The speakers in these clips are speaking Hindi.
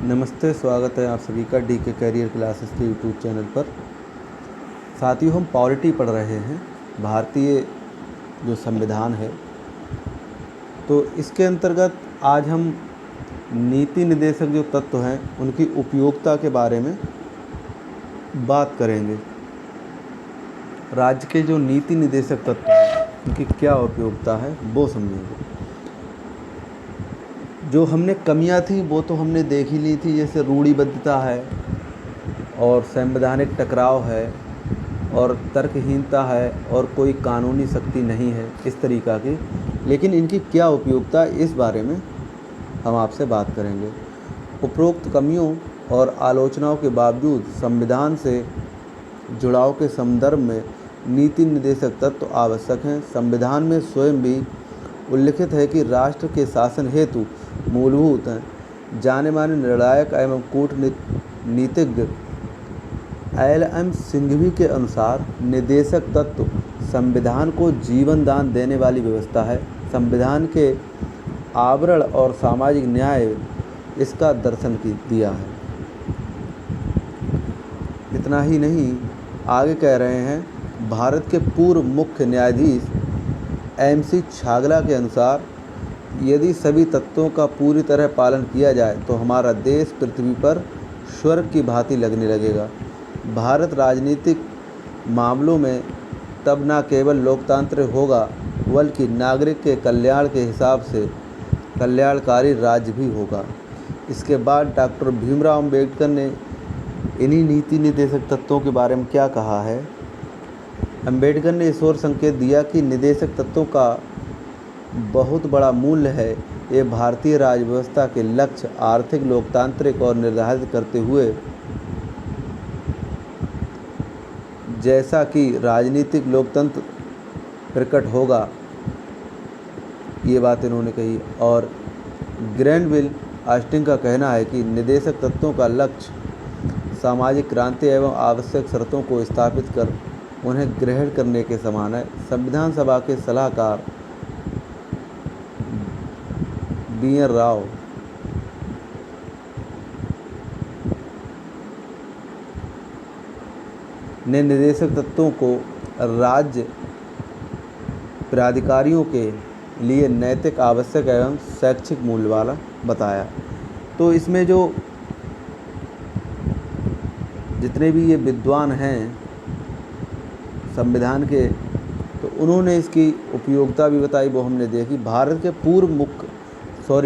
नमस्ते, स्वागत है आप सभी का डी के कैरियर क्लासेस के यूट्यूब चैनल पर। साथियों, हम पॉलिटी पढ़ रहे हैं, भारतीय जो संविधान है। तो इसके अंतर्गत आज हम नीति निर्देशक जो तत्व हैं उनकी उपयोगिता के बारे में बात करेंगे। राज्य के जो नीति निर्देशक तत्व हैं उनकी क्या उपयोगिता है वो समझेंगे। जो हमने कमियां थी वो तो हमने देख ही ली थी, जैसे रूढ़िबद्धता है और संवैधानिक टकराव है और तर्कहीनता है और कोई कानूनी शक्ति नहीं है, इस तरीक़ा की। लेकिन इनकी क्या उपयोगिता, इस बारे में हम आपसे बात करेंगे। उपरोक्त कमियों और आलोचनाओं के बावजूद संविधान से जुड़ाव के संदर्भ में नीति निर्देशक तत्व आवश्यक हैं। संविधान में स्वयं भी उल्लिखित है कि राष्ट्र के शासन हेतु मूलभूत जाने माने निर्णायक एवं कूटनीतिज्ञ एल.एम. सिंघवी के अनुसार निर्देशक तत्व संविधान को जीवन दान देने वाली व्यवस्था है। संविधान के आवरण और सामाजिक न्याय इसका दर्शन दिया है। इतना ही नहीं, आगे कह रहे हैं, भारत के पूर्व मुख्य न्यायाधीश एम.सी. छागला के अनुसार यदि सभी तत्वों का पूरी तरह पालन किया जाए तो हमारा देश पृथ्वी पर स्वर्ग की भांति लगने लगेगा। भारत राजनीतिक मामलों में तब न केवल लोकतांत्रिक होगा बल्कि नागरिक के कल्याण के हिसाब से कल्याणकारी राज्य भी होगा। इसके बाद डॉक्टर भीमराव अम्बेडकर ने इन्हीं नीति निर्देशक तत्वों के बारे में क्या कहा है। अम्बेडकर ने इस ओर संकेत दिया कि निर्देशक तत्वों का बहुत बड़ा मूल्य है। ये भारतीय राज्य व्यवस्था के लक्ष्य आर्थिक लोकतांत्रिक और निर्धारित करते हुए जैसा कि राजनीतिक लोकतंत्र प्रकट होगा, ये बात इन्होंने कही। और ग्रैंडविल ऑस्टिन का कहना है कि निर्देशक तत्वों का लक्ष्य सामाजिक क्रांति एवं आवश्यक शर्तों को स्थापित कर उन्हें ग्रहण करने के समान है। संविधान सभा के सलाहकार बी.एन. राव ने निर्देशक तत्वों को राज्य प्राधिकारियों के लिए नैतिक, आवश्यक एवं शैक्षिक मूल्य वाला बताया। तो इसमें जो जितने भी ये विद्वान हैं संविधान के, तो उन्होंने इसकी उपयोगिता भी बताई, वो हमने देखी। भारत के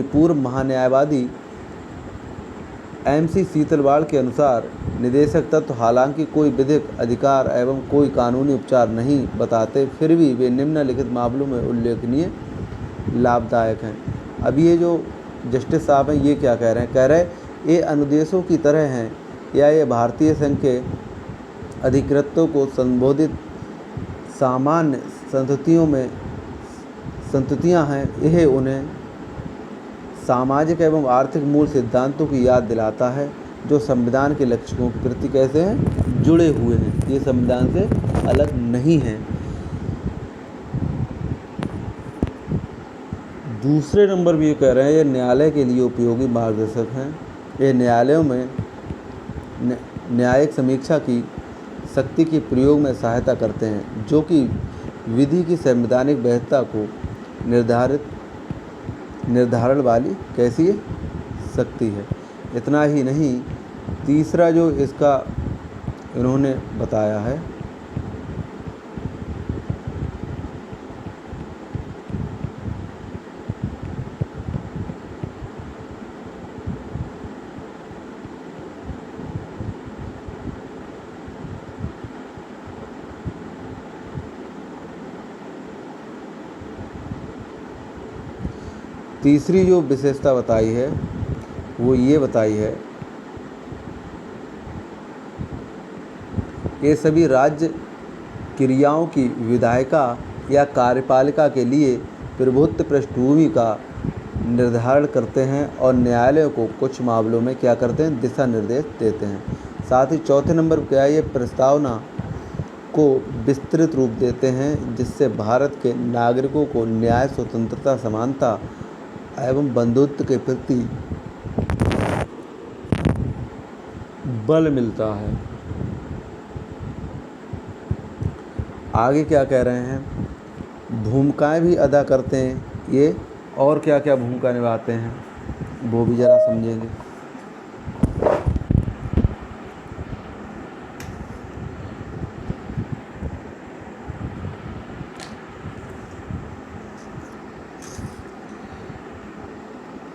पूर्व महान्यायवादी एम.सी. सीतलवाड़ के अनुसार निर्देशक तत्व हालांकि कोई विधिक अधिकार एवं कोई कानूनी उपचार नहीं बताते, फिर भी वे निम्नलिखित मामलों में उल्लेखनीय लाभदायक हैं। अब ये जो जस्टिस साहब हैं ये क्या कह रहे हैं, कह रहे ये अनुदेशों की तरह हैं या ये भारतीय संघ के अधिकृतों को संबोधित सामान्य संततियाँ हैं। यह उन्हें सामाजिक एवं आर्थिक मूल सिद्धांतों की याद दिलाता है जो संविधान के लक्ष्यों के प्रति कैसे हैं, जुड़े हुए हैं। ये संविधान से अलग नहीं हैं। दूसरे नंबर भी ये कह रहे हैं, ये न्यायालय के लिए उपयोगी मार्गदर्शक हैं। ये न्यायालयों में न्यायिक समीक्षा की शक्ति के प्रयोग में सहायता करते हैं, जो कि विधि की संवैधानिक वैधता को निर्धारण वाली कैसी शक्ति है। इतना ही नहीं, तीसरा जो इसका इन्होंने बताया है, तीसरी जो विशेषता बताई है वो ये बताई है, ये सभी राज्य क्रियाओं की विधायिका या कार्यपालिका के लिए प्रभुत्व पृष्ठभूमि का निर्धारण करते हैं और न्यायालयों को कुछ मामलों में क्या करते हैं, दिशा निर्देश देते हैं। साथ ही चौथे नंबर पर क्या है, ये प्रस्तावना को विस्तृत रूप देते हैं जिससे भारत के नागरिकों को न्याय, स्वतंत्रता, समानता एवं बंधुत्व के प्रति बल मिलता है। आगे क्या कह रहे हैं, भूमिकाएं भी अदा करते हैं ये, और क्या क्या भूमिका निभाते हैं वो भी ज़रा समझेंगे।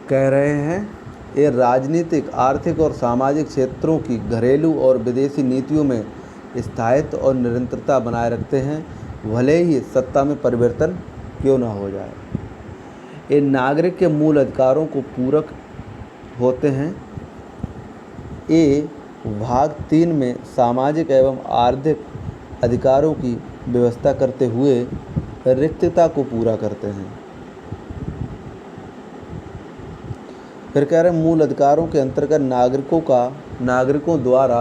कह रहे हैं ये राजनीतिक, आर्थिक और सामाजिक क्षेत्रों की घरेलू और विदेशी नीतियों में स्थायित्व और निरंतरता बनाए रखते हैं, भले ही सत्ता में परिवर्तन क्यों न हो जाए। ये नागरिक के मूल अधिकारों को पूरक होते हैं। ये भाग 3 में सामाजिक एवं आर्थिक अधिकारों की व्यवस्था करते हुए रिक्तता को पूरा करते हैं। फिर कह रहे हैं मूल अधिकारों के अंतर्गत नागरिकों द्वारा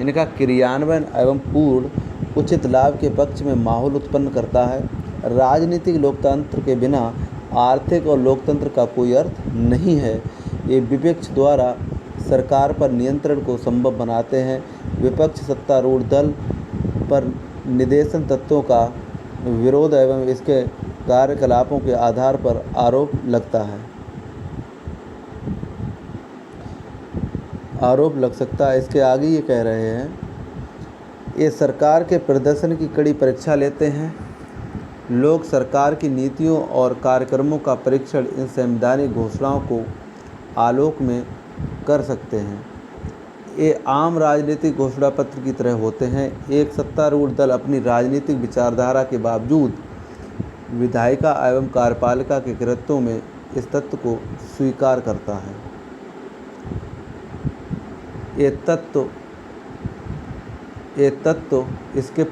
इनका क्रियान्वयन एवं पूर्ण उचित लाभ के पक्ष में माहौल उत्पन्न करता है। राजनीतिक लोकतंत्र के बिना आर्थिक और लोकतंत्र का कोई अर्थ नहीं है। ये विपक्ष द्वारा सरकार पर नियंत्रण को संभव बनाते हैं। विपक्ष सत्तारूढ़ दल पर निदेशन तत्वों का विरोध एवं इसके कार्यकलापों के आधार पर आरोप लग सकता है। इसके आगे ये कह रहे हैं, ये सरकार के प्रदर्शन की कड़ी परीक्षा लेते हैं। लोग सरकार की नीतियों और कार्यक्रमों का परीक्षण इन संवैधानिक घोषणाओं को आलोक में कर सकते हैं। ये आम राजनीतिक घोषणा पत्र की तरह होते हैं। एक सत्तारूढ़ दल अपनी राजनीतिक विचारधारा के बावजूद विधायिका एवं कार्यपालिका के कृत्यों में इस तत्व को स्वीकार करता है। ये तत्व इसके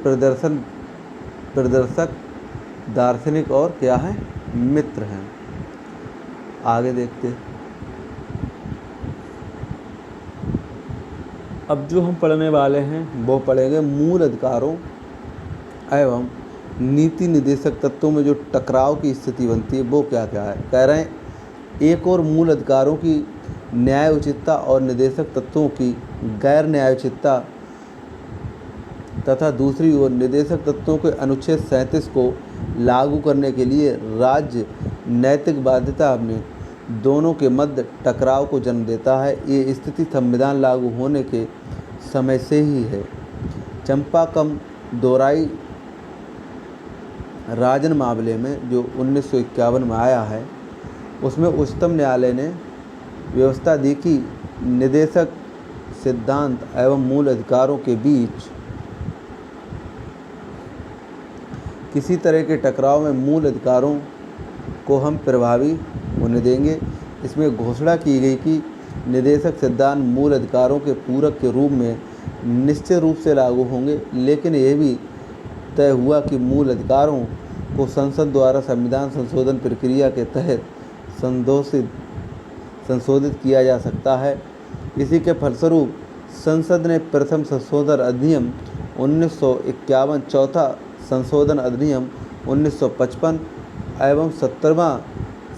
प्रदर्शक, दार्शनिक और क्या है, मित्र हैं। आगे देखते हैं। अब जो हम पढ़ने वाले हैं वो पढ़ेंगे मूल अधिकारों एवं नीति निर्देशक तत्वों में जो टकराव की स्थिति बनती है वो क्या क्या है। कह रहे हैं एक और मूल अधिकारों की न्याय उचितता और निर्देशक तत्वों की गैर न्यायोचितता तथा दूसरी ओर निर्देशक तत्वों के अनुच्छेद 37 को लागू करने के लिए राज्य नैतिक बाध्यता में दोनों के मध्य टकराव को जन्म देता है। ये स्थिति संविधान लागू होने के समय से ही है। चंपाकम दोराई राजन मामले में जो 1951 में आया है, उसमें उच्चतम न्यायालय ने व्यवस्था दी कि निर्देशक सिद्धांत एवं मूल अधिकारों के बीच किसी तरह के टकराव में मूल अधिकारों को हम प्रभावी होने देंगे। इसमें घोषणा की गई कि निर्देशक सिद्धांत मूल अधिकारों के पूरक के रूप में निश्चित रूप से लागू होंगे, लेकिन यह भी तय हुआ कि मूल अधिकारों को संसद द्वारा संविधान संशोधन प्रक्रिया के तहत संशोधित किया जा सकता है। इसी के फलस्वरूप संसद ने प्रथम संशोधन अधिनियम 1951, चौथा संशोधन अधिनियम 1955 एवं 17वां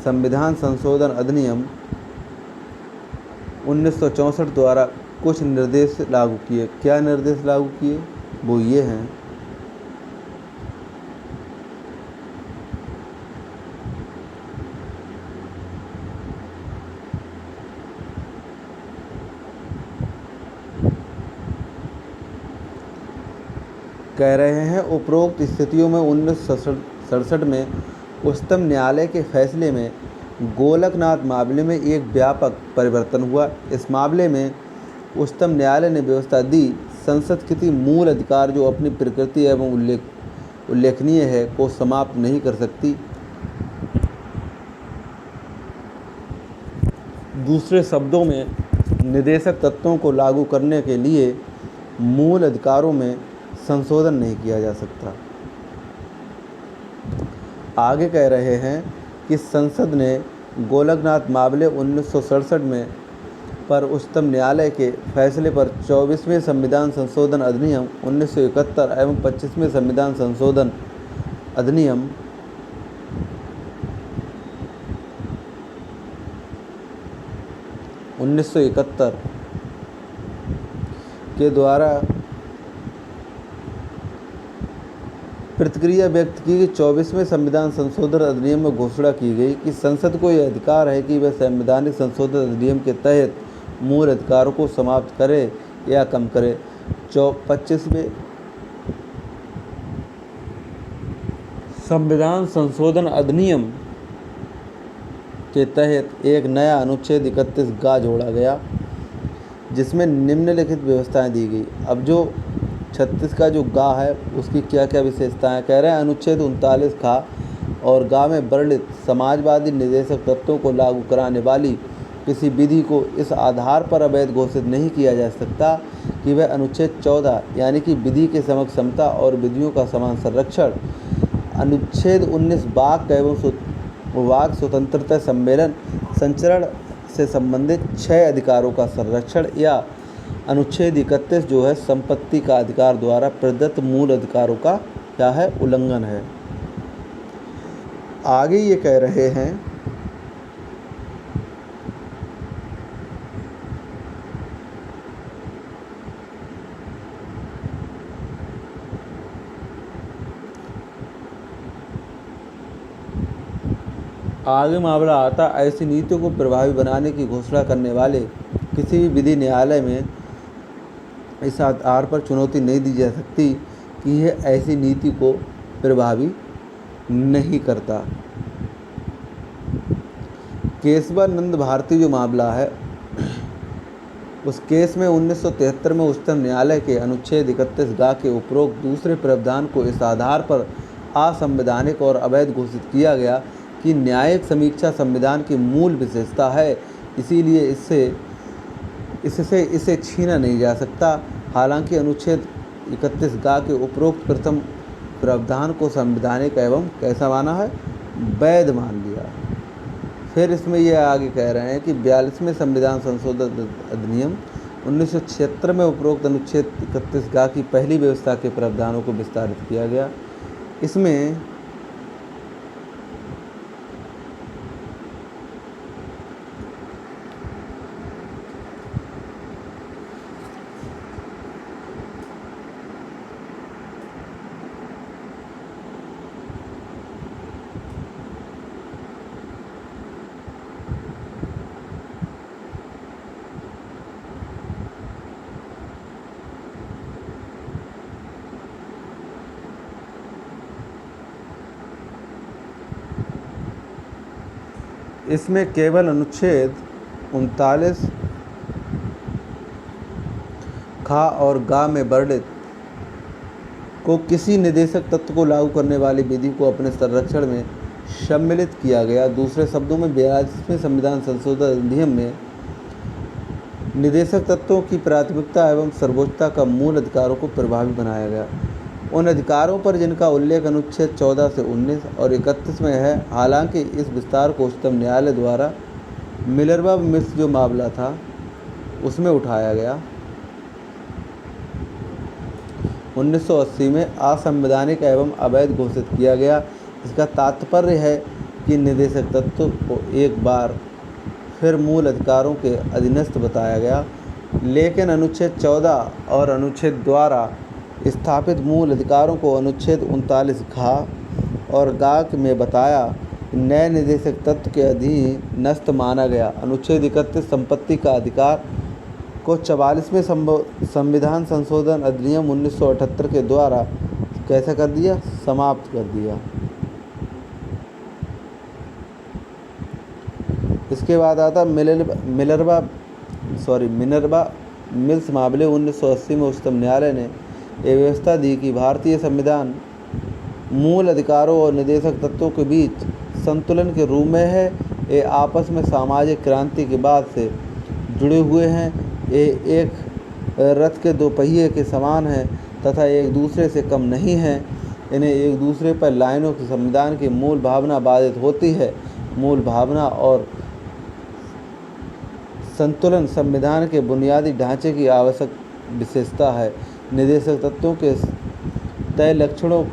संविधान संशोधन अधिनियम 1964 द्वारा कुछ निर्देश लागू किए। क्या निर्देश लागू किए वो ये हैं, कह रहे हैं उपरोक्त स्थितियों में 1967 में उच्चतम न्यायालय के फैसले में गोलकनाथ मामले में एक व्यापक परिवर्तन हुआ। इस मामले में उच्चतम न्यायालय ने व्यवस्था दी, संसद किसी मूल अधिकार जो अपनी प्रकृति एवं उल्लेखनीय है को समाप्त नहीं कर सकती। दूसरे शब्दों में निर्देशक तत्वों को लागू करने के लिए मूल अधिकारों में संशोधन नहीं किया जा सकता। आगे कह रहे हैं कि संसद ने गोलकनाथ मामले 1967 में पर उच्चतम न्यायालय के फैसले पर 24वें संविधान संशोधन अधिनियम 1971 एवं 25वें संविधान संशोधन अधिनियम 1971 के द्वारा प्रतिक्रिया व्यक्त की कि 24वें संविधान संशोधन अधिनियम में घोषणा की गई कि संसद को यह अधिकार है कि वह संवैधानिक संशोधन अधिनियम के तहत मूल अधिकारों को समाप्त करे या कम करे। 25वें संविधान संशोधन अधिनियम के तहत एक नया अनुच्छेद 31 गा जोड़ा गया, जिसमें निम्नलिखित व्यवस्थाएं दी गई। अब जो 36 का जो गा है उसकी क्या क्या विशेषताएं कह रहे हैं। अनुच्छेद 39 खा और गा में वर्णित समाजवादी निदेशक तत्वों को लागू कराने वाली किसी विधि को इस आधार पर अवैध घोषित नहीं किया जा सकता कि वह अनुच्छेद 14 यानी कि विधि के समक्ष समता और विधियों का समान संरक्षण, अनुच्छेद 19 वाक एवं वाक स्वतंत्रता सम्मेलन संचरण से संबंधित 6 अधिकारों का संरक्षण, या अनुच्छेद 31 जो है संपत्ति का अधिकार द्वारा प्रदत्त मूल अधिकारों का क्या है उल्लंघन है। आगे ये कह रहे हैं आगे मामला आता ऐसी नीतियों को प्रभावी बनाने की घोषणा करने वाले किसी भी विधि न्यायालय में इस आधार पर चुनौती नहीं दी जा सकती कि यह ऐसी नीति को प्रभावी नहीं करता। केशवानंद भारती जो मामला है उस केस में 1973 में उच्चतम न्यायालय के अनुच्छेद 31 गा के उपरोक्त दूसरे प्रावधान को इस आधार पर असंवैधानिक और अवैध घोषित किया गया कि न्यायिक समीक्षा संविधान की मूल विशेषता है, इसीलिए इससे इसे छीना नहीं जा सकता। हालांकि अनुच्छेद 31 गा के उपरोक्त प्रथम प्रावधान को संवैधानिक एवं कैसा माना है, वैध मान लिया। फिर इसमें ये आगे कह रहे हैं कि 42वें संविधान संशोधन अधिनियम 1976 में उपरोक्त अनुच्छेद 31 गा की पहली व्यवस्था के प्रावधानों को विस्तारित किया गया। इसमें केवल अनुच्छेद 39 खा और गा में वर्णित को किसी निदेशक तत्व को लागू करने वाली विधि को अपने संरक्षण में सम्मिलित किया गया। दूसरे शब्दों में 42वें संविधान संशोधन अधिनियम में निदेशक तत्वों की प्राथमिकता एवं सर्वोच्चता का मूल अधिकारों को प्रभावी बनाया गया। उन अधिकारों पर जिनका उल्लेख अनुच्छेद 14 से 19 और 31 में है। हालांकि इस विस्तार को उच्चतम न्यायालय द्वारा मिनर्वा मिस्र जो मामला था उसमें उठाया गया। 1980 में असंवैधानिक एवं अवैध घोषित किया गया। इसका तात्पर्य है कि निदेशक तत्व को एक बार फिर मूल अधिकारों के अधीनस्थ बताया गया, लेकिन अनुच्छेद 14 और अनुच्छेद द्वारा स्थापित मूल अधिकारों को अनुच्छेद 39 घा और गाक में बताया नए निदेशक तत्व के अधीन नस्त माना गया। अनुच्छेद 31 संपत्ति का अधिकार को 44वें संविधान संशोधन अधिनियम 1978 के द्वारा कैसा कर दिया, समाप्त कर दिया। इसके बाद आता मिनर्वा मिल्स मामले 1980 में उच्चतम न्यायालय ने यह व्यवस्था दी कि भारतीय संविधान मूल अधिकारों और निदेशक तत्वों के बीच संतुलन के रूप में है। ये आपस में सामाजिक क्रांति के बाद से जुड़े हुए हैं। ये एक रथ के दो पहिए के समान हैं तथा एक दूसरे से कम नहीं हैं। इन्हें एक दूसरे पर लाइनों की संविधान की मूल भावना बाधित होती है। मूल भावना और संतुलन संविधान के बुनियादी ढांचे की आवश्यक विशेषता है। निदेशक तत्वों के तय लक्षणों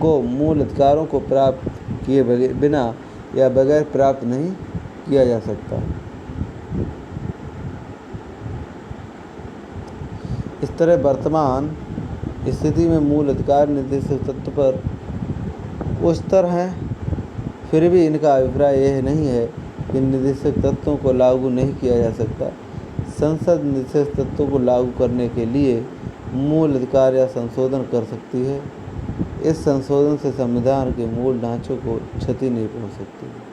को मूल अधिकारों को प्राप्त किए बिना या बगैर प्राप्त नहीं किया जा सकता। इस तरह वर्तमान स्थिति में मूल अधिकार निर्देशक तत्व पर उच्चतर हैं, फिर भी इनका अभिप्राय यह नहीं है कि निर्देशक तत्वों को लागू नहीं किया जा सकता। संसद निर्देशक तत्वों को लागू करने के लिए मूल अधिकार या संशोधन कर सकती है। इस संशोधन से संविधान के मूल ढांचे को क्षति नहीं पहुंच सकती।